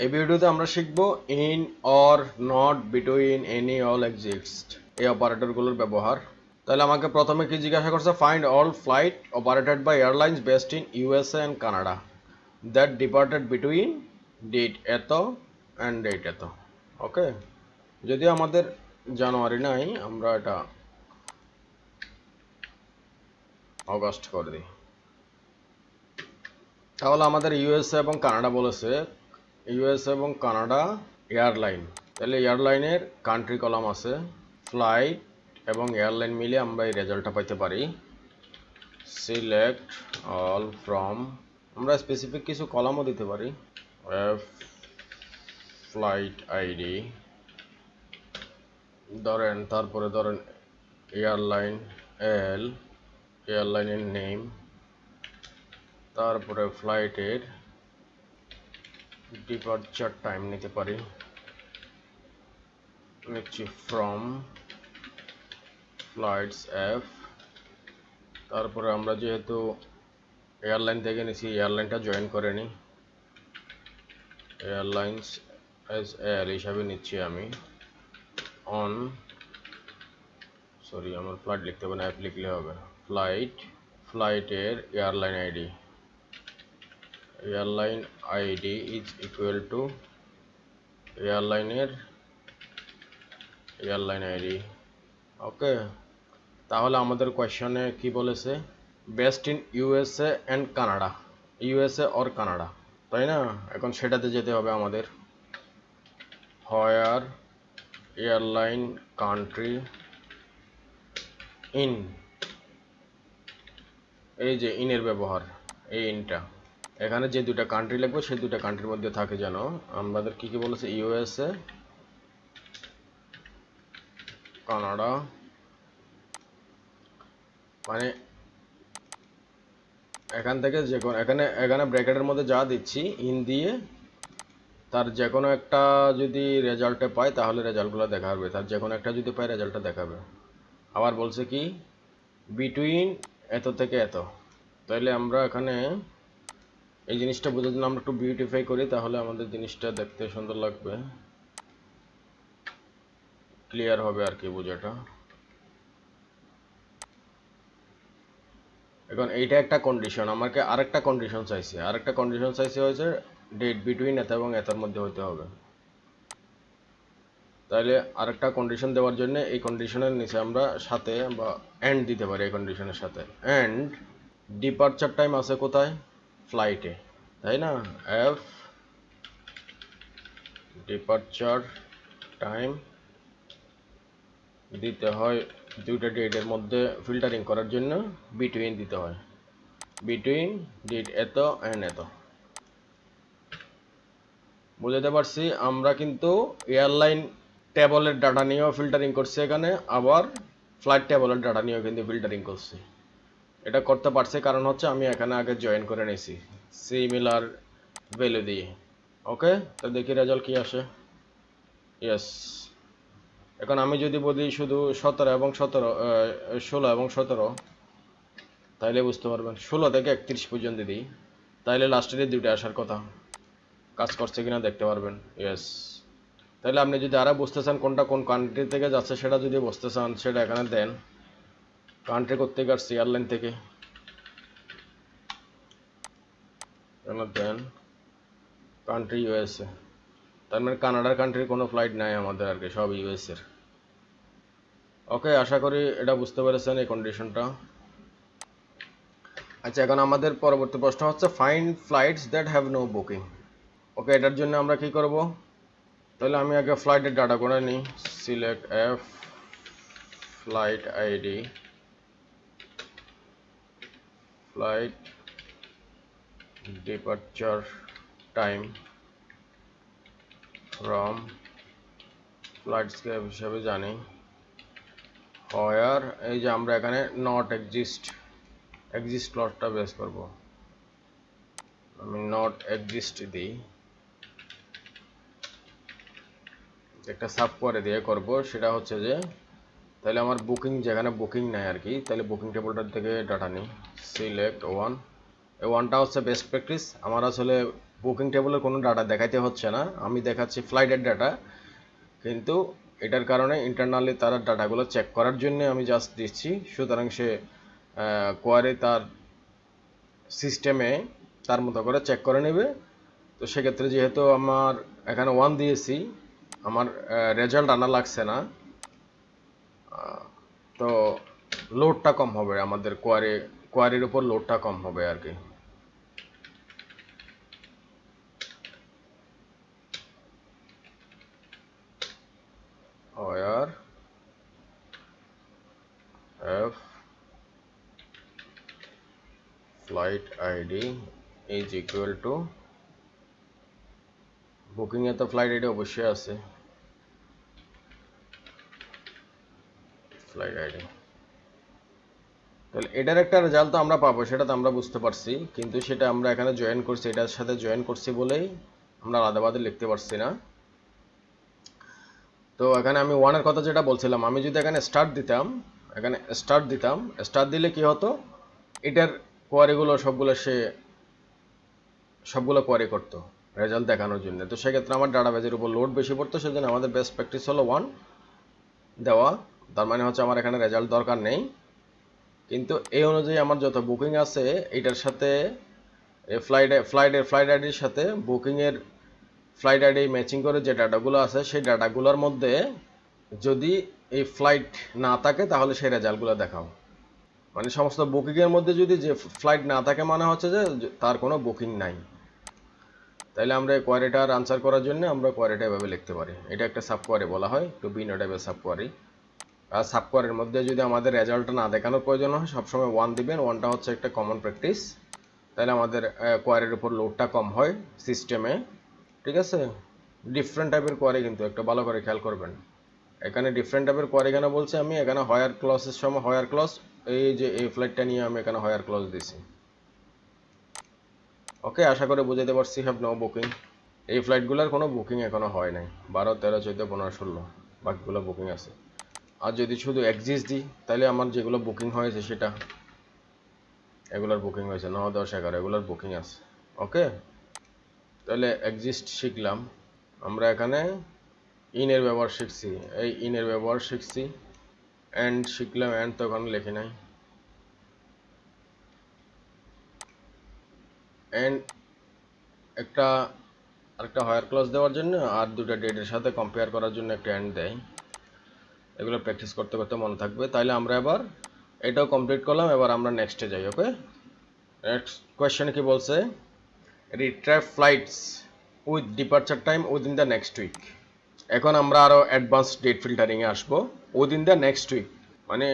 এই ভিডিওতে আমরা শিখব in or not between any all exist এই অপারেটরগুলোর ব্যবহার। তাহলে আমাকে প্রথমে কি জিজ্ঞাসা করছে, find all flight operated by airlines based in USA and Canada that departed between date এত অ্যান্ড ডেট এত। ওকে, যদিও আমাদের জানুয়ারি নাই, আমরা এটা অগস্ট করে দিই। তাহলে আমাদের ইউএসএ এবং কানাডা বলেছে, ইউএসএ এবং কানাডা এয়ারলাইন। তাহলে এয়ারলাইনের কান্ট্রি কলাম আছে, ফ্লাইট এবং এয়ারলাইন মিলে আমরা এই রেজাল্টটা পাইতে পারি। সিলেক্ট অল ফ্রম, আমরা স্পেসিফিক কিছু কলামও দিতে পারি। এফ ফ্লাইট আইডি ধরেন, তারপরে ধরেন এয়ারলাইন এল, এয়ারলাইনের নেম, তারপরে ফ্লাইটের ডিপারচার টাইম নিতে পারি, নিচ্ছি ফ্রম ফ্লাইটস এফ। তারপরে আমরা যেহেতু এয়ারলাইন থেকে নিছি, এয়ারলাইনটা জয়েন করে নিই, এয়ারলাইন্স এস এল হিসাবে নিচ্ছি আমি। অন সরি, আমার ফ্লাইট লিখতে হবে না, অ্যাপ লিখলে হবে। ফ্লাইট, ফ্লাইটের airline ID, airline ID is equal to এয়ারলাইনের এয়ারলাইন আইডি। ওকে, তাহলে আমাদের কোয়েশ্চনে কি বলেছে, best in USA and Canada, USA or Canada, তাই না? এখন সেটাতে যেতে হবে আমাদের। হোয়ার এয়ারলাইন কান্ট্রি ইন, এই যে ইনের ব্যবহার, এই ইনটা এখানে যে দুটা কান্ট্রি লিখবো সেই দুটা কান্ট্রির মধ্যে থাকে যেন। আমাদের কি কি বলেছে, ইউএসএ, কানাডা, মানে এখান থেকে যে কোনো, এখানে এখানে ব্র্যাকেটের মধ্যে যা দিচ্ছি ইন দিয়ে, তার যে কোনো একটা যদি রেজাল্টে পায় তাহলে রেজাল্টগুলো দেখাবে, তার যে কোনো একটা যদি পায় রেজাল্টটা দেখাবে। আবার বলছে কি বিটুইন এত থেকে এত, তাইলে আমরা এখানে এই জিনিসটা বোঝার জন্য আমরা একটু বিউটিফাই করি, তাহলে আমাদের জিনিসটা দেখতে সুন্দর লাগবে, ক্লিয়ার হবে আর কি বোঝাটা। এখন এইটা একটা কন্ডিশন, আমাকে আরেকটা কন্ডিশন চাইছে, আরেকটা কন্ডিশন চাইছে হয়েছে ডেট বিটুইন এত এবং এতর মধ্যে হতে হবে। তাহলে আরেকটা কন্ডিশন দেওয়ার জন্য এই কন্ডিশনের নিচে আমরা সাথে বা এন্ড দিতে পারি, এই কন্ডিশনের সাথে এন্ড। ডিপারচার টাইম আছে কোথায়, ফ্লাইটে, তাই না? এফ ডিপারচার টাইম দিতে হয় দুইটা ডেটের মধ্যে ফিল্টারিং করার জন্য বিটুইন দিতে হয়, বিটুইন ডেট এত অ্যান্ড এত। বুঝতে পারছি, আমরা কিন্তু এয়ারলাইন টেবলের ডাটা নিয়েও ফিল্টারিং করছি এখানে, আবার ফ্লাইট টেবলের ডাটা নিয়েও কিন্তু ফিল্টারিং করছি। এটা করতে পারছি কারণ হচ্ছে আমি এখানে আগে জয়েন করে নিয়েছি সিমিলার ভ্যালু দিয়ে। ওকে, তো দেখি রেজাল্ট কি আসে। ইয়েস, এখন আমি যদি বলি শুধু 17 এবং 17, 16 এবং 17, তাইলে বুঝতে পারবেন 16 থেকে 31 পর্যন্ত দিই, তাইলে লাস্টের দুইটা আসার কথা, কাজ করছে কিনা দেখতে পারবেন। ইয়েস, তাহলে আপনি যদি আরও বুঝতে চান কোনটা কোন কান্ট্রি থেকে যাচ্ছে সেটা যদি বুঝতে চান, সেটা এখানে দেন। কান্ট্রি করতে আসছি এয়ারলাইন থেকে, এখানে দেন কান্ট্রি ইউএসএ, তার মানে কানাডার কান্ট্রির কোনো ফ্লাইট নাই আমাদের আর কি, সব ইউএসএর। ওকে, আশা করি এটা বুঝতে পেরেছেন এই কন্ডিশনটা। আচ্ছা, এখন আমাদের পরবর্তী প্রশ্ন হচ্ছে find flights that have no booking. Okay, এটার জন্য আমরা কি করব, তাহলে আমি আগে ফ্লাইটের ডাটা করে নিই। Select F flight ID, flight departure time from flight স্কেপ হিসাবে জানি। হোয়ার, এই যে আমরা এখানে নট এক্সিস্ট প্লটটা বেস করব, আমি নট এক্সিস্ট দিই, একটা সাব করে দিয়ে করব, সেটা হচ্ছে যে তাহলে আমার বুকিং, যেখানে বুকিং নেই আর কি, তাহলে বুকিং টেবলটার থেকে ডাটা নিই। সিলেক্ট ওয়ান, এই ওয়ানটা হচ্ছে বেস্ট প্র্যাকটিস, আমার আসলে বুকিং টেবিলের কোনো ডাটা দেখাইতে হচ্ছে না, আমি দেখাচ্ছি ফ্লাইটের ডাটা, কিন্তু এটার কারণে ইন্টারনালি তারা ডাটাগুলো চেক করার জন্য আমি জাস্ট দিচ্ছি। সুতরাং সে কোয়ারি তার সিস্টেমে তার মতো করে চেক করে নেবে। তো সেক্ষেত্রে যেহেতু আমার এখানে 1 দিয়েছি, আমার রেজাল্ট আনা লাগছে না, তো লোডটা কম হবে, আমাদের কোয়ারির উপর লোডটা কম হবে আর কি। where f flight id is equal to booking এ তো ফ্লাইট আইডি অবশ্যই আছে, ফ্লাইট আইডি। তাহলে এটার একটা রেজাল্ট তো আমরা পাবো, সেটা তো আমরা বুঝতে পারছি, কিন্তু সেটা আমরা এখানে জয়েন করছি, এটার সাথে জয়েন করছি বলেই আমরা আলাদাভাবে লিখতে পারছি না। তো এখানে আমি 1 এর কথা যেটা বলছিলাম, আমি যদি এখানে স্টার্ট দিতাম, স্টার্ট দিলে কি হতো, এটার কোয়ারিগুলো সবগুলো কোয়ারি করতো রেজাল্ট দেখানোর জন্য। তো সেক্ষেত্রে আমার ডাটাবেজের উপর লোড বেশি পড়তো, সেজন্য আমাদের বেস্ট প্র্যাকটিস হলো 1 দেওয়া। তার মানে হচ্ছে আমার এখানে রেজাল্ট দরকার নেই, কিন্তু এই অনুযায়ী আমার যত বুকিং আছে এটার সাথে ফ্লাইট আইডির সাথে বুকিংয়ের ফ্লাইট আইডি ম্যাচিং করে যে ডাটাগুলো আছে, সেই ডাটাগুলোর মধ্যে যদি এই ফ্লাইট না থাকে তাহলে সেই রেজাল্টগুলো দেখাও। মানে সমস্ত বুকিংয়ের মধ্যে যদি যে ফ্লাইট না থাকে, মানে হচ্ছে যে তার কোনো বুকিং নাই। তাইলে আমরা এই কোয়ারিটার আনসার করার জন্য আমরা কোয়ারিটা এভাবে লিখতে পারি। এটা একটা সাব কোয়ারি বলা হয়, to be notable sub query. আর সাব কোয়ারির মধ্যে যদি আমাদের রেজাল্টটা না দেখানোর প্রয়োজন হয়, সবসময় 1 দিবেন। 1টা হচ্ছে একটা কমন প্র্যাকটিস, তাহলে আমাদের কোয়ারির উপর লোডটা কম হয় সিস্টেমে। ঠিক আছে, ডিফারেন্ট টাইপের কোয়ারি, কিন্তু একটা ভালো করে খেয়াল করবেন। এখানে ডিফারেন্ট টাইপের কোয়ারি কেন বলছি আমি, এখানে হয়ার ক্লজের সময় হয়ার ক্লজ, এই যে এই ফ্লাইটটা নিয়ে আমি এখানে হয়ার ক্লজ দিছি। ওকে, আশা করে বুঝাতে পারছি। হ্যাভ নো বুকিং, এই ফ্লাইটগুলোর কোনো বুকিং এখনো হয় নাই। 12, 13, 14, 15, 16 বাকিগুলো বুকিং আছে। আর যদি শুধু এক্সিস্ট দিই, তাহলে আমার যেগুলো বুকিং হয়েছে সেটা, এগুলোর বুকিং হয়েছে 9, 10, 11, এগুলোর বুকিং আছে। ওকে, তাহলে এক্সিস্ট শিখলাম আমরা। এখানে ইনের ব্যবহার শিখছি, এই ইনের ব্যবহার শিখছি। এন্ড শিখলাম, এন্ড তো ওখানে লেখি নাই। এন্ড একটা আরেকটা হায়ার ক্লজ দেওয়ার জন্য আর দুটো ডেটের সাথে কম্পেয়ার করার জন্য একটা এন্ড দেয়। এগুলো প্র্যাকটিস করতে করতে মনে থাকবে। তাইলে আমরা এবার এটাও কমপ্লিট করলাম, এবার আমরা নেক্সটে যাই। ওকে, নেক্সট কোয়েশ্চেনে কি বলছে, retrieve flights with departure time within the next week. এখন আমরা আরও অ্যাডভান্স ডেট ফিল্টারিংয়ে আসবো। উইদিন দ্য নেক্সট উইক মানে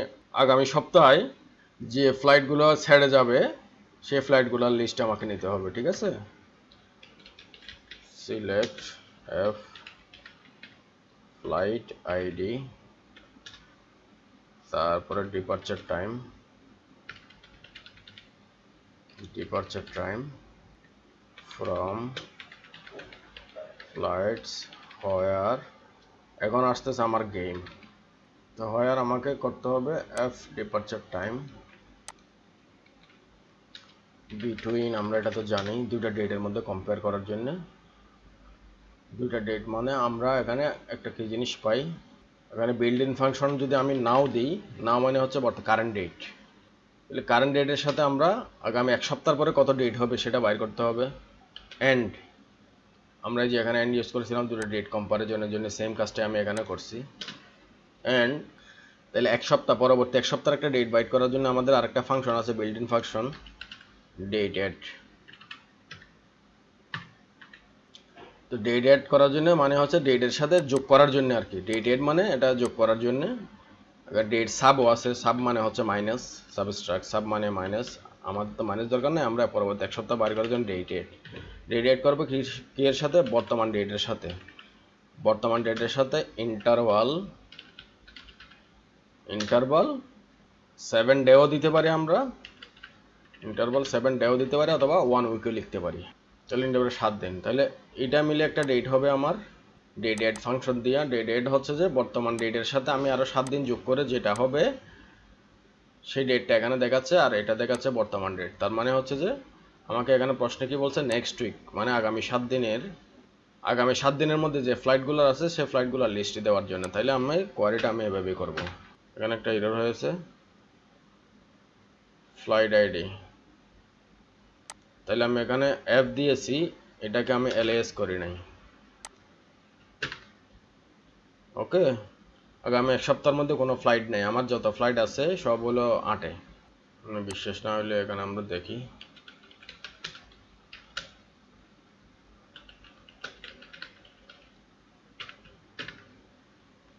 আগামী সপ্তাহে যে ফ্লাইটগুলো ছেড়ে যাবে, সেই ফ্লাইটগুলোর লিস্ট আমাকে নিতে হবে। ঠিক আছে, সিলেক্ট এফ ফ্লাইট আইডি, তারপরে ডিপারচার টাইম ফ্রম ফ্লাইটস হোয়ার, এখন আসতেছে আমার গেম। তো হোয়ার আমাকে করতে হবে এফ ডিপারচার টাইম বিটুইন, আমরা এটা তো জানি, দুইটা ডেটের মধ্যে কম্পেয়ার করার জন্য। দুইটা ডেট মানে আমরা এখানে একটা কি জিনিস পাই, এখানে বিল্ড ইন ফাংশন যদি আমি নাও দিই, নাও মানে হচ্ছে কারেন্ট ডেট। তাহলে কারেন্ট ডেটের সাথে আমরা আগামী 1 সপ্তাহ পরে কত ডেট হবে সেটা বাইর করতে হবে। এন্ড আমরা যে এখানে এন্ড ইউজ করেছিলাম দুটো ডেট কম্পারিজনের জন্য, সেম কাজটা আমি এখানে করছি। এন্ড তাহলে 1 সপ্তাহ পরবর্তী 1 সপ্তাহের একটা ডেট বাইট করার জন্য আমাদের আরেকটা ফাংশন আছে, build in function date add. তো ডেট এড করার জন্য মানে হচ্ছে ডেটের সাথে যোগ করার জন্য আর কি। ডেট এড মানে এটা যোগ করার জন্য। আবার ডেট সাবও আছে, সাব মানে হচ্ছে মাইনাস, সাবস্ট্রাক্ট, সাব মানে মাইনাস। আমাদের তো মাইনাস দরকার নেই, আমরা পরবর্তী 1 সপ্তাহ বাইর করার জন্য ডেট এড করবো কি এর সাথে, বর্তমান ডেটের সাথে। বর্তমান ডেটের সাথে ইন্টারভাল 7 ডেও দিতে পারি আমরা, ইন্টারভাল 7 ডেও দিতে পারি, অথবা 1 উইকও লিখতে পারি। তাহলে ইন্টারভাল 7 দিন, তাহলে এটা মিলে একটা ডেট হবে আমার। ডেট এড ফাংশন দিয়া, ডেট এড হচ্ছে যে বর্তমান ডেটের সাথে আমি আরো 7 দিন যোগ করে যেটা হবে সেই ডেটটা এখানে দেখাচ্ছে, আর এটা দেখাচ্ছে বর্তমান ডেট। তার মানে হচ্ছে যে আমাকে এখানে প্রশ্নে কি বলছে, নেক্সট উইক মানে আগামী 7 দিনের মধ্যে যে ফ্লাইটগুলো আছে সেই ফ্লাইটগুলোর লিস্ট দেওয়ার জন্য। তাইলে কোয়ারিটা আমি এভাবেই করব। এখানে একটা এরর হয়েছে, ফ্লাইট আইডি, তাহলে আমি এখানে এফ দিয়েছি, এটাকে আমি এলএস করি নাই। ওকে, আগামী 1 সপ্তাহের মধ্যে কোনো ফ্লাইট নেই, আমার যত ফ্লাইট আছে সব হলো 8-এ। বিশ্বাস না হলে এখানে আমরা দেখি,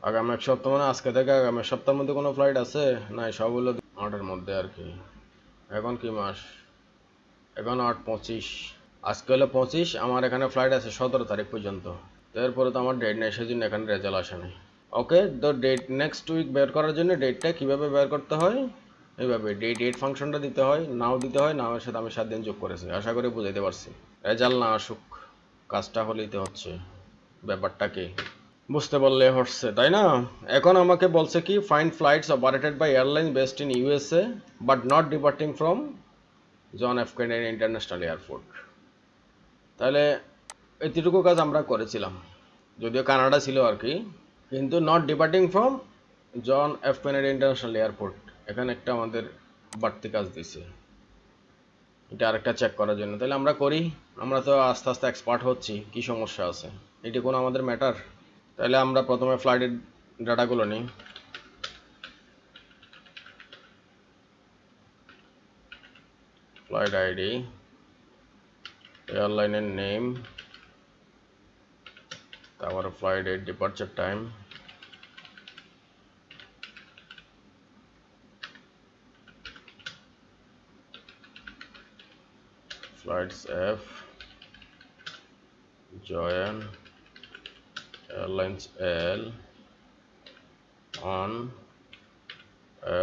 আগামী 1 সপ্তাহ মানে আজকে থেকে আগামী সপ্তাহের মধ্যে কোনো ফ্লাইট আছে নাই, সব হলো 8-এর মধ্যে আর কি। এখন কি মাস, এখন 8/25, আজকে হলো 25, আমার এখানে ফ্লাইট আছে 17 তারিখ পর্যন্ত। এরপরে তো আমার ডেট নেই, সেজন্য এখানে রেজাল্ট আসে নাই। ওকে, তো ডেট নেক্সট উইক বের করার জন্য ডেটটা কিভাবে বের করতে হয়, এইভাবে ডেট ফাংশনটা দিতে হয়, নাও দিতে হয়, নাওয়ের সাথে আমি 7 দিন যোগ করেছি। আশা করি বুঝাইতে পারছি। রেজাল্ট না আসুক, কাজটা হলেই তো হচ্ছে, ব্যাপারটা কি বুঝতে পারলে হচ্ছে, তাই না? এখন আমাকে বলছে কি, find flights operated by airline based in USA but not departing from John F Kennedy International Airport. তাহলে এতটুকু কাজ আমরা করেছিলাম, যদিও কানাডা ছিল আর কি, কিন্তু not departing from John F Kennedy International Airport, এখানে একটা আমাদের বাড়তি কাজ দিছে, এটা আরেকটা চেক করার জন্য। তাহলে আমরা করি, আমরা তো আস্তে আস্তে এক্সপার্ট হচ্ছি, কি সমস্যা আছে, এটি কোনো আমাদের ম্যাটার। তাহলে আমরা প্রথমে ফ্লাইটের ডাটাগুলো নিই। ফ্লাইট আইডি, এয়ারলাইনের নেম, তারপরে ফ্লাইটের departure time, flights F, join, airlines L, on,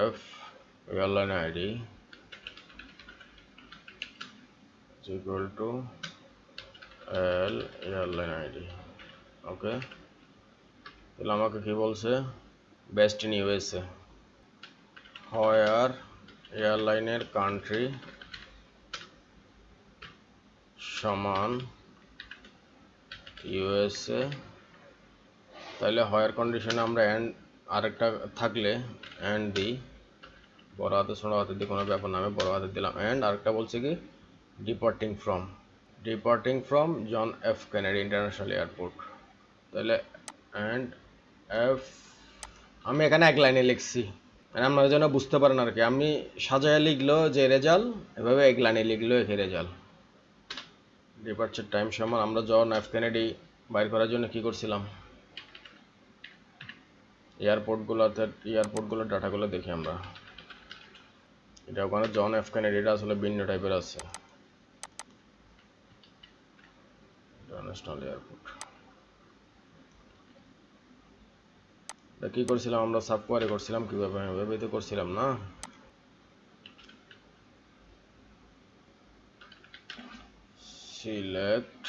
F, airline ID equal to L airline ID. Okay, তাহলে আমাকে কি বলছে, বেস্ট ইন ইউএসএ, হোয়ার এয়ারলাইনের কান্ট্রি সমান ইউএসএ। তাহলে হোয়ার কন্ডিশনে আমরা অ্যান্ড আরেকটা থাকলে অ্যান্ড দিই, বড় হাতে ছোট হাতে দিয়ে কোনো ব্যাপার না, আমি বড় হাতে দিলাম অ্যান্ড। আরেকটা বলছে কি, departing from John F Kennedy International Airport. তাহলে অ্যান্ড এফ, আমি এখানে এক লাইনে লিখছি, আপনারা যেন বুঝতে পারেন আর কি, আমি সাজায় লিখলো যে রেজাল্ট, এভাবে এক লাইনে লিখলো এখানে রেজাল্ট। ডিপার্চার টাইম সমান, আমরা জন এফ কেনেডি বাইর করার জন্য কি করছিলাম, এয়ারপোর্টগুলোর ডাটাগুলো দেখি আমরা। এটা ওখানে জন এফ কেনেডি, এটা আসলে ভিন্ন টাইপের আছে, ইন্টারন্যাশনাল এয়ারপোর্ট। এটা কি করছিলাম আমরা, সাব কোয়ারি করছিলাম, কিভাবে এভাবে তো করছিলাম না। Select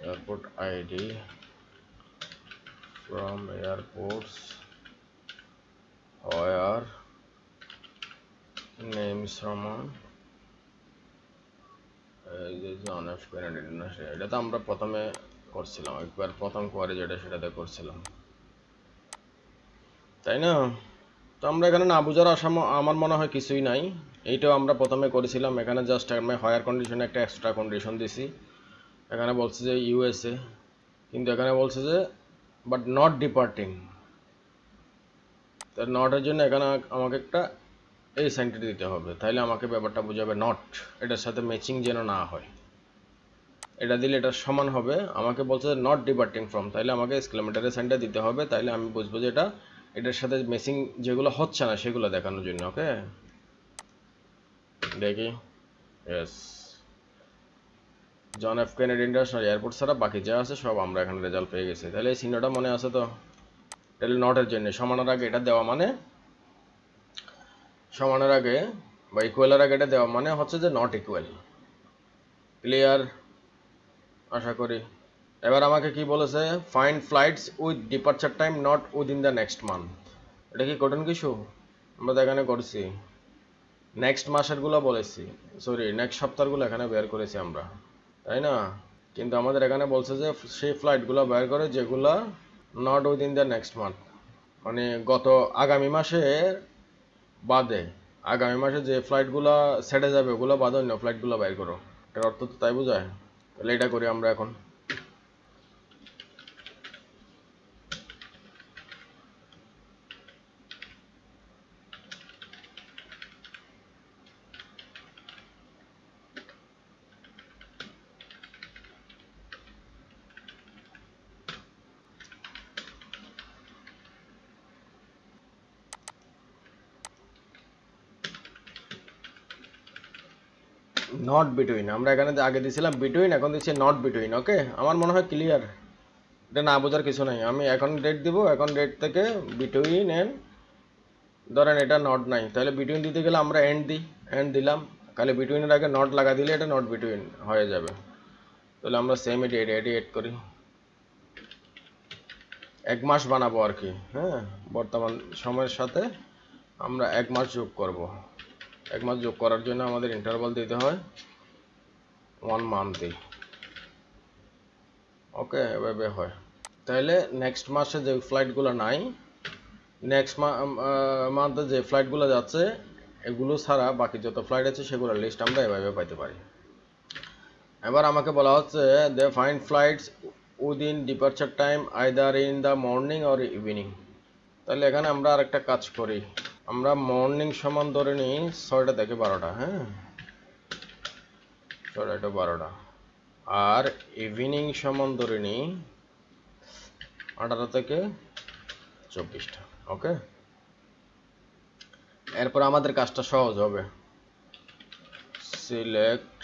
airport ID from airports where name সমান জন এফ কেনেডি ইন্টারন্যাশনাল। এটা তো আমরা প্রথমে করছিলাম, একবার প্রথম কোয়ারি যেটা সেটাতে করছিলাম, তাই না? তো আমরা এখানে না বুঝার আমার মনে হয় কিছুই নাই, এইটাও আমরা প্রথমে করেছিলাম। এখানে জাস্ট আমি হায়ার কন্ডিশনে একটা এক্সট্রা কন্ডিশন দিছি, এখানে বলছে যে ইউএসএ, কিন্তু এখানে বলছে যে বাট নট ডিপার্টিং, তার নটের জন্য এখানে আমাকে একটা এই সাইনটা দিতে হবে, তাইলে আমাকে ব্যাপারটা বুঝাবে নট, এটার সাথে ম্যাচিং যেন না হয়, এটা দিলে এটা সমান হবে। আমাকে বলছে নট ডিপার্টিং ফ্রম, তাইলে আমাকে এক্সক্লেমেটরের সাইনটা দিতে হবে, তাইলে আমি বুঝবো যে এটার সাথে ম্যাচিং যেগুলো হচ্ছে না সেগুলো দেখানোর জন্য। ওকে, দেখি, yes, John F Kennedy International Airport ছাড়া বাকি যা আছে সব আমরা এখানে রেজাল্ট পেয়ে গেছি। তাহলে এই চিহ্নটা মনে আছে তো, তাহলে নটের জন্য সমানের আগে এটা দেওয়া মানে, সমানের আগে বা ইকুয়ালের আগে এটা দেওয়া মানে হচ্ছে যে নট ইকুয়াল। ক্লিয়ার আশা করি। এবার আমাকে কি বলেছে, find flights with departure time not within the next month. এটা কি কঠিন কিছু? আমরা তো এখানে করছি নেক্সট মাসেরগুলো বলেছি, সরি নেক্সট সপ্তাহগুলো এখানে বের করেছি আমরা, তাই না? কিন্তু আমাদের এখানে বলছে যে সেই ফ্লাইটগুলো বের করে যেগুলা not within the next month, মানে গত আগামী মাসে বাদে, আগামী মাসে যে ফ্লাইটগুলো ছেড়ে যাবে ওগুলো বাদে অন্য ফ্লাইটগুলো বের করো। এটার অর্থ তো তাই বোঝায়। তাহলে এটা করি আমরা এখন। নট বিটুইন, আমরা এখানে আগে দিয়েছিলাম বিটুইন, এখন দিচ্ছি নট বিটুইন। ওকে, আমার মনে হয় ক্লিয়ার, এটা না বোঝার কিছু নাই। আমি এখন ডেট দিব, এখন ডেট থেকে বিটুইন এন্ড, ধরেন এটা নট নাই, তাহলে বিটুইন দিতে গেলে আমরা এন্ড দিই, এন্ড দিলাম, খালি বিটুইনের আগে নট লাগা দিলে এটা নট বিটুইন হয়ে যাবে। তাহলে আমরা সেম এটি এড করি, 1 মাস বানাবো আর কি। হ্যাঁ, বর্তমান সময়ের সাথে আমরা 1 মাস যোগ করব। 1 মাস যোগ করার জন্য আমাদের ইন্টারভাল দিতে হয় 1 মান্থে। ওকে, এভাবে হয়। তাহলে নেক্সট মাসে যে ফ্লাইটগুলো নাই, নেক্সট মান্থে যে ফ্লাইটগুলো যাচ্ছে এগুলো ছাড়া বাকি যত ফ্লাইট আছে সেগুলোর লিস্ট আমরা এভাবে পাইতে পারি। এবার আমাকে বলা হচ্ছে they find flights within departure time either in the morning or evening. তাহলে এখানে আমরা আরেকটা কাজ করি, আমরা মর্নিং সমান ধরে নিই 6টা থেকে 12টা। হ্যাঁ, 6টা থেকে 12টা, আর ইভিনিং সমান ধরে নিই 18 থেকে 24টা। ওকে, এরপর আমাদের কাজটা সহজ হবে। সিলেক্ট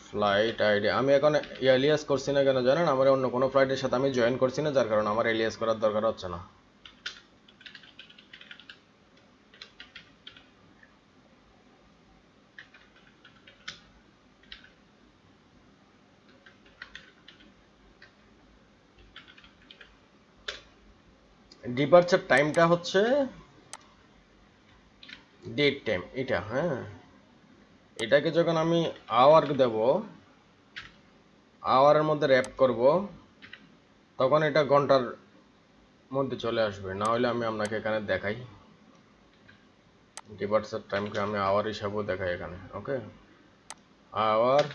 ফ্লাইট আইডি, আমি এখন এলিয়াস করছি না কেন জানেন? আমার অন্য কোনো ফ্লাইটের সাথে আমি জয়েন করছি না, যার কারণে আমার এলিয়াস করার দরকার হচ্ছে না। ডিপারচার টাইমটা হচ্ছে ডেট টাইম এটা। হ্যাঁ, এটাকে যখন আমি আওয়ার দেব, আওয়ারের মধ্যে র্যাপ করব, তখন এটা ঘন্টার মধ্যে চলে আসবে। না হলে আমি আপনাকে এখানে দেখাই, ডিপারচার টাইমকে আমি আওয়ার হিসাবেও দেখাই এখানে। ওকে, আওয়ার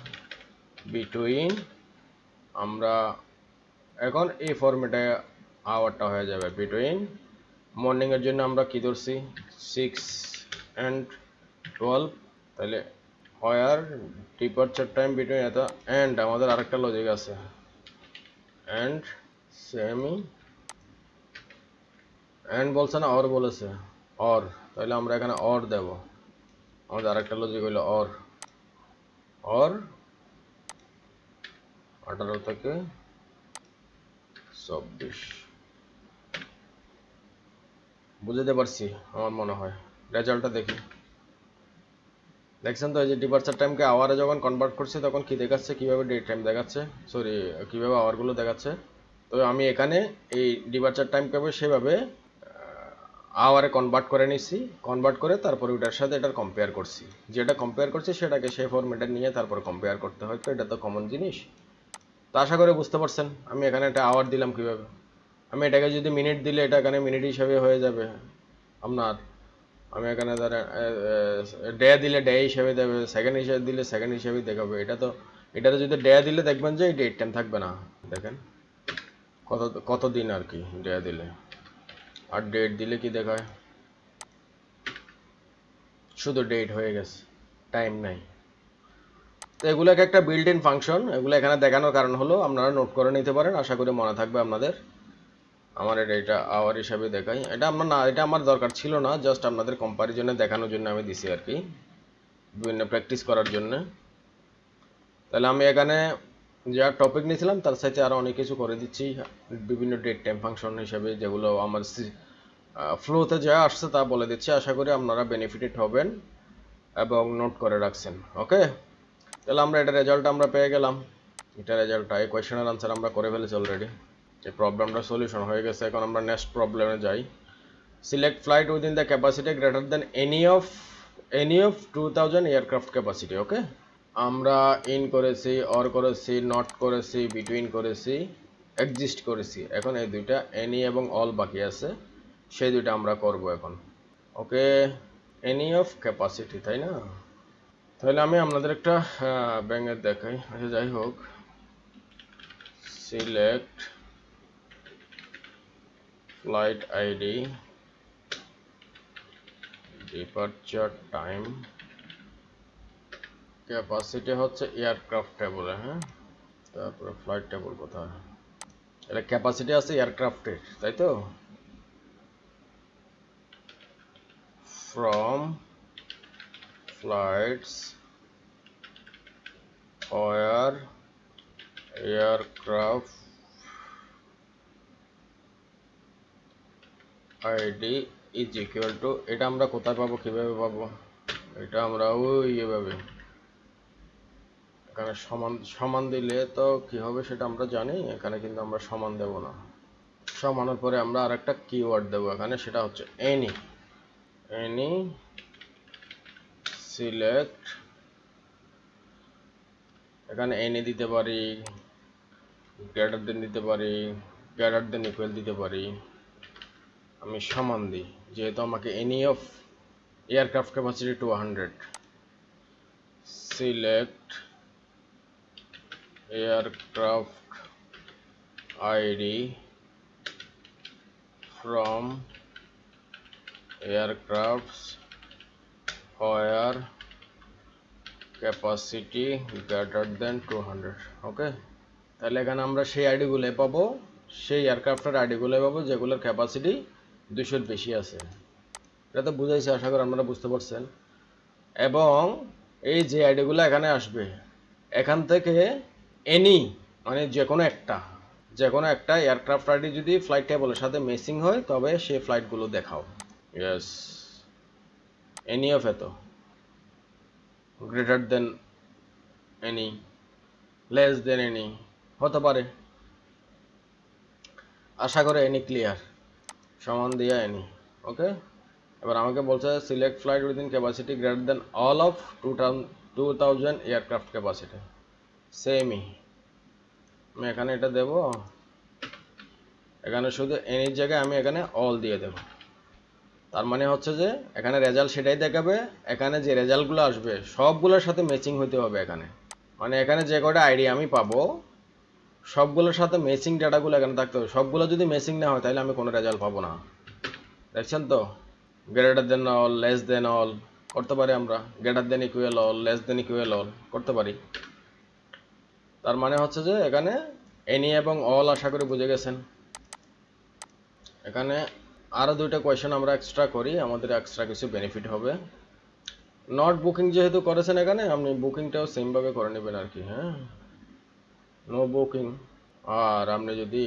বিটুইন, আমরা এখন এই ফরম্যাটে আওয়ারটা হয়ে যাবে বিটুইন। মর্নিং এর জন্য আমরা কি ধরছি 6 and 12, তাহলে হোয়ার ডিপারচার টাইম বিটুইন এটা এন্ড, আমাদের আরেকটা লজিক আছে এন্ড সেমি এন্ড বলছে না, অর বলেছে, অর, তাহলে আমরা এখানে অর দেব। আমাদের আরেকটা লজিক হইলো অর, অর 18 থেকে 24। বুঝতে পারছি আমার মনে হয়। রেজাল্টটা দেখি, দেখছেন তো? এই যে ডিপারচার টাইমকে আওয়ারে যখন কনভার্ট করছে তখন কি দেখাচ্ছে, কিভাবে ডেট টাইম দেখাচ্ছে, সরি কিভাবে আওয়ারগুলো দেখাচ্ছে। তো আমি এখানে এই ডিপারচার টাইমকে সেভাবে আওয়ারে কনভার্ট করে নিছি, কনভার্ট করে তারপরে ওটার সাথে এটার কম্পেয়ার করছি, যেটা কম্পেয়ার করছি সেটাকে সেই ফরম্যাটে নিয়ে তারপর কম্পেয়ার করতে হয়। তো এটা তো কমন জিনিস। তো আশা করে বুঝতে পারছেন আমি এখানে একটা আওয়ার দিলাম কিভাবে। আমি এটাকে যদি মিনিট দিলে এটা এখানে মিনিট হিসাবে হয়ে যাবে আপনার। আমি এখানে ধরেন ডে দিলে ডে হিসাবে দেবে, সেকেন্ড হিসাবে দিলে সেকেন্ড হিসাবে দেখাবে। এটা তো, এটাতে যদি ডে দিলে দেখবেন যে ডেট টাইম থাকবে না। দেখেন কত কত দিন আর কি ডে দিলে, আর ডেট দিলে কি দেখায়, শুধু ডেট হয়ে গেছে, টাইম নাই। তো এগুলো একটা বিল্ট ইন ফাংশন, এগুলো এখানে দেখানোর কারণ হলো আপনারা নোট করে নিতে পারেন, আশা করি মনে থাকবে আপনাদের। আমার এটা আওয়ার হিসাবে দেখাই, এটা আমার না, এটা আমার দরকার ছিল না, জাস্ট আপনাদের কম্পারিজনে দেখানোর জন্য আমি দিছি আর কি, বিভিন্ন প্র্যাকটিস করার জন্য। তাহলে আমি এখানে যা টপিক নিয়েছিলাম তার সাথে আরও অনেক কিছু করে দিচ্ছি, বিভিন্ন ডেট টাইম ফাংশন হিসাবে, যেগুলো আমার ফ্লোতে যা আসছে তা বলে দিচ্ছি। আশা করি আপনারা বেনিফিটেড হবেন এবং নোট করে রাখছেন। ওকে, তাহলে আমরা এটা রেজাল্ট আমরা পেয়ে গেলাম। এটা রেজাল্টটা, এই কোয়েশ্চেনের আনসার আমরা করে ফেলেছি অলরেডি। এই প্রবলেমটা সলিউশন হয়ে গেছে। এখন আমরা নেক্সট প্রবলেমে যাই। Select flight within the capacity greater than any of 2000 aircraft capacity. Okay, আমরা ইন করেছি, অর করেছি, নট করেছি, বিটুইন করেছি, এক্সিস্ট করেছি। এখন এই দুইটা এনি এবং অল বাকি আছে, সেই দুইটা আমরা করব এখন। ওকে, এনি অফ ক্যাপাসিটি, তাই না? তাহলে আমি আপনাদের একটা ব্যাঙের দেখাই। আচ্ছা, যাই হোক, select flight ID, departure time, capacity হচ্ছে এয়ারক্রাফট টেবলে, হ্যাঁ, তারপরে ফ্লাইট টেবল কোথায়? এটা ক্যাপাসিটি আছে এয়ারক্রাফটের, তাই তো? From flights where aircraft ID is equal to, এটা আমরা কোথায় পাবো, কিভাবে পাবো? এটা আমরা ওই এভাবে, এখানে সমান সমান দিলে তো কি হবে সেটা আমরা জানি, এখানে কিন্তু আমরা সমান দেব না। সমানের পরে আমরা আরেকটা কিওয়ার্ড দেব এখানে, সেটা হচ্ছে এনি সিলেক্ট, এখানে এনি দিতে পারি, গ্রেটার দেন দিতে পারি, গ্রেটার দেন ইকুয়াল দিতে পারি। আমি সমান দিই, যেহেতু আমাকে any of aircraft capacity 200, select aircraft ID from aircrafts where capacity greater দেন 200। ওকে, তাহলে এখানে আমরা সেই আইডিগুলো পাবো, সেই এয়ারক্রাফটের আইডিগুলো পাবো যেগুলোর ক্যাপাসিটি 200-র বেশি আছে। এটা তো বুঝাইছি, আশা করি আপনারা বুঝতে পারছেন। এবং এই যে আইডিগুলো এখানে আসবে, এখান থেকে এনি মানে যে কোনো একটা এয়ারক্রাফট আইডি যদি ফ্লাইট টেবলের সাথে ম্যাচিং হয় তবে সেই ফ্লাইটগুলো দেখাও। ইয়েস, এনি অফ এত, greater than any, less than any হতে পারে। আশা করে এনি ক্লিয়ার, সমান দিয়া এনি। ওকে, এবার আমাকে বলছে select flight within capacity greater then all of 2000 aircraft capacity, সেমই আমি এখানে এটা দেব, এখানে শুধু এনির জায়গায় আমি এখানে অল দিয়ে দেব। তার মানে হচ্ছে যে এখানে রেজাল্ট সেটাই দেখাবে, এখানে যে রেজাল্টগুলো আসবে সবগুলোর সাথে ম্যাচিং হতে হবে এখানে। মানে এখানে যে কটা আইডি আমি পাবো সবগুলোর সাথে ম্যাচিং ডাটাগুলো এখানে থাকতে হবে। সবগুলো যদি ম্যাচিং না হয় তাহলে আমি কোনো রেজাল্ট পাবো না। দেখছেন তো, greater than all, less than all করতে পারি আমরা, greater than equal all, less than equal all করতে পারি। তার মানে হচ্ছে যে এখানে এনি এবং অল আশা করি বুঝে গেছেন। এখানে আরও দুইটা কোয়েশ্চেন আমরা এক্সট্রা করি, আমাদের এক্সট্রা কিছু বেনিফিট হবে। নট বুকিং যেহেতু করেছেন এখানে, আপনি বুকিংটাও সেমভাবে করে নেবেন আর কি। হ্যাঁ, নো বুকিং, আর আপনি যদি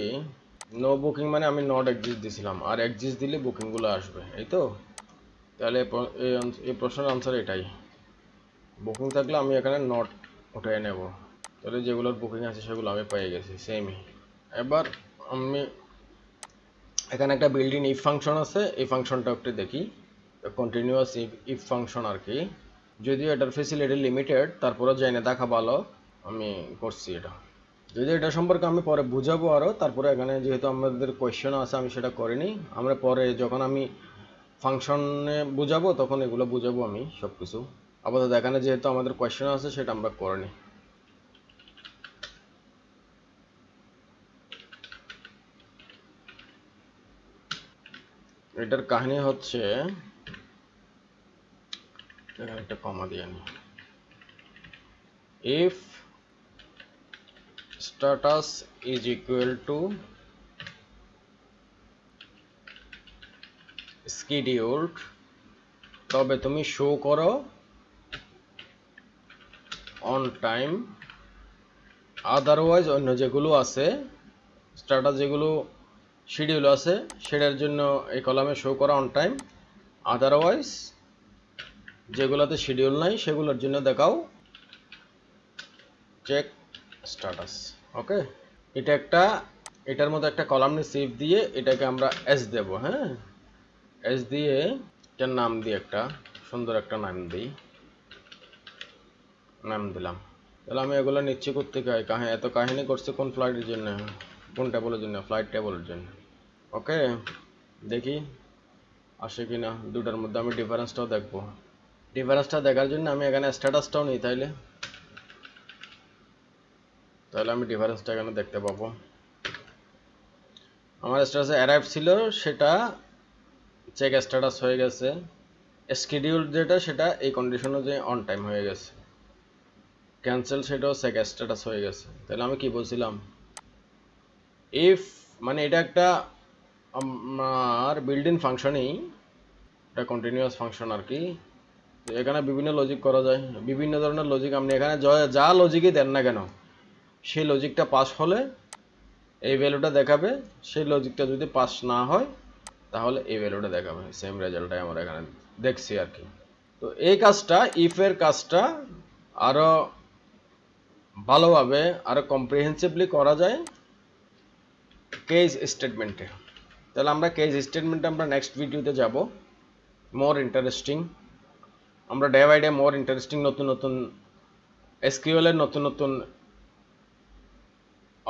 নো বুকিং মানে আমি নট এক্সিস্ট দিছিলাম, আর এক্সিস্ট দিলে বুকিংগুলো আসবে, এই তো। তাহলে এই প্রশ্নের আনসার এটাই। বুকিং থাকলে আমি এখানে নট উঠিয়ে নেব, তাহলে যেগুলোর বুকিং আছে সেগুলো আমি পেয়ে গেছি সেমই। এবার আমি এখানে একটা বিল্ট ইন ইফ ফাংশন আছে, এই ফাংশনটা একটু দেখি। কন্টিনিউয়াস ইফ ফাংশন আর কি, যদিও এটার ফেসিলিটি লিমিটেড, তারপরে জেনে দেখা ভালো, আমি করছি এটা। যদি এটা সম্পর্কে আমি পরে বুঝাবো আরও, তারপরে এখানে যেহেতু আমাদের কোয়েশ্চেন আছে আমি সেটা করিনি, আমরা পরে যখন আমি ফাংশনে বুঝাবো তখন এগুলো বুঝাবো আমি সব কিছু। আপাতত এখানে যেহেতু আমাদের কোয়েশ্চেন আছে সেটা আমরা করে নিই। এটার কাহিনী হচ্ছে, এখানে একটা কমা দিয়ে নি, if status is equal two scheduled, তবে তুমি শো করো অন টাইম, আদারওয়াইজ অন্য যেগুলো আছে স্ট্যাটাস যেগুলো শিডিউল আছে সেটার জন্য এই কলামে শো করা অন টাইম, আদারওয়াইজ যেগুলোতে শিডিউল নাই সেগুলোর জন্য দেখাও চেক স্ট্যাটাস। ওকে, এটা একটা, এটার মধ্যে একটা কলাম নিয়ে সেভ দিয়ে এটাকে আমরা এস দেব। হ্যাঁ, এস দিয়ে এটার নাম দিয়ে একটা সুন্দর একটা নাম দিলাম। তাহলে আমি এগুলো নিচ্ছি কোত্থেকে, এত কাহিনী করছে কোন ফ্লাইটের জন্য, কোন টেবলের জন্য, ফ্লাইট টেবলের জন্য। ওকে, দেখি আসে কিনা দুটার মধ্যে। আমি ডিফারেন্সটাও দেখবো। ডিফারেন্সটা দেখার জন্য আমি এখানে স্ট্যাটাসটাও নিই, তাহলে আমি ডিফারেন্সটা এখানে দেখতে পাবো। আমার স্ট্যাটাসে অ্যারাইভ ছিল, সেটা চেক স্ট্যাটাস হয়ে গেছে। স্কেডিউল যেটা, সেটা এই কন্ডিশন অনুযায়ী অন টাইম হয়ে গেছে। ক্যান্সেল, সেটাও চেক স্ট্যাটাস হয়ে গেছে। তাহলে আমি কি বলছিলাম, ইফ মানে এটা একটা আমার বিল্ড ইন ফাংশনই, এটা কন্টিনিউয়াস ফাংশন আর কি। এখানে বিভিন্ন লজিক করা যায়, বিভিন্ন ধরনের লজিক। আপনি এখানে যা লজিকই দেন না কেন, সেই লজিকটা পাস হলে এই ভ্যালুটা দেখাবে, সেই লজিকটা যদি পাস না হয় তাহলে এই ভ্যালুটা দেখাবে। সেম রেজাল্টটাই আমরা এখানে দেখছি আর কি। তো এই কাজটা, ইফের কাজটা আরো ভালোভাবে, আরো কম্প্রিহেন্সিভলি করা যায় কেস স্টেটমেন্টে। তাহলে আমরা কেস স্টেটমেন্টে আমরা নেক্সট ভিডিওতে যাব। মোর ইন্টারেস্টিং, আমরা day by day more interesting নতুন নতুন এসকিউএল এর নতুন নতুন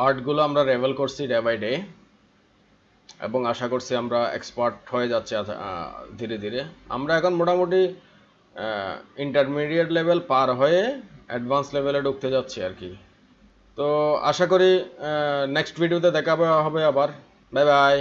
আর্টগুলো আমরা রেভেল করছি ডে বাই ডে, এবং আশা করছি আমরা এক্সপার্ট হয়ে যাচ্ছে ধীরে ধীরে। আমরা এখন মোটামুটি ইন্টারমিডিয়েট লেভেল পার হয়ে অ্যাডভান্স লেভেলে ঢুকতে যাচ্ছি আর কি। তো আশা করি নেক্সট ভিডিওতে দেখা হবে আবার। Bye bye.